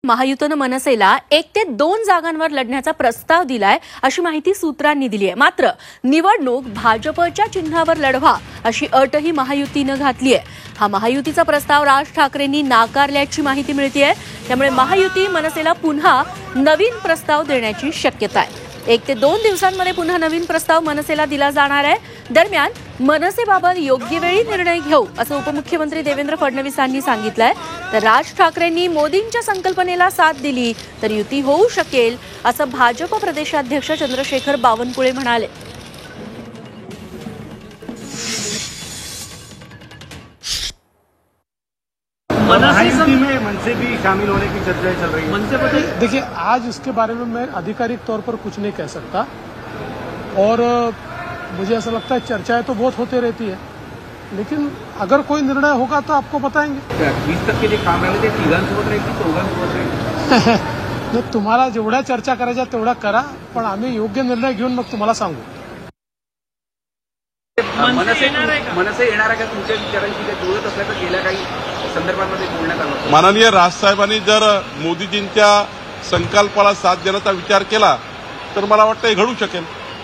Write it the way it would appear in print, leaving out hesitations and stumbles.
महायुतीनं मनसेला 1 ते 2 जागांवर लढण्याचा प्रस्ताव दिलाय अशी माहिती सूत्रांनी दिली आहे। मात्र निवडणूक भाजपच्या चिन्हावर लढवा अशी अटही महायुतीनं घातली आहे। हा महायुतीचा प्रस्ताव राज ठाकरेंनी नाकारल्याची माहिती मिळतेय। त्यामुळे महायुती मनसेला पुन्हा नवीन प्रस्ताव देण्याची शक्यता आहे। 1 ते 2 दिवसांमध्ये पुन्हा नवीन प्रस्ताव मनसेला दिला जाणार आहे। दरम्यान मनसेबाबत योग्य वेळी निर्णय घेऊ असं उपमुख्यमंत्री देवेंद्र फडणवीसांनी सांगितलंय। तर राज ठाकरेंनी मोदींच्या संकल्पनेला साथ दिली तर युती होऊ शकेल असं भाजप प्रदेशाध्यक्ष चंद्रशेखर बावनकुळे म्हणाले। महायुति में मनसे भी शामिल होने की चर्चाएं चल रही है। मनसे पर देखिए, आज इसके बारे में मैं आधिकारिक तौर पर कुछ नहीं कह सकता और मुझे ऐसा लगता है चर्चाएं तो बहुत होती रहती है, लेकिन अगर कोई निर्णय होगा तो आपको बताएंगे। 20 तक के जे काम राहिले ते तिघांसोबत राहील की चौघांसोबत राहील? तुम्हाला जेवढ्या चर्चा करायच्या तेवढा करा, पण आम्ही योग्य निर्णय घेऊन मग तुम्हाला सांगू। मनसे येणार आहे का तुमच्या विचारांशी काही जुळत असल्याचं गेल्या काही संदर्भांमध्ये बोलण्यात आलं? माननीय राजसाहेबांनी जर मोदीजींच्या संकल्पाला साथ देण्याचा विचार केला तर मला वाटतं हे घडू शकेल।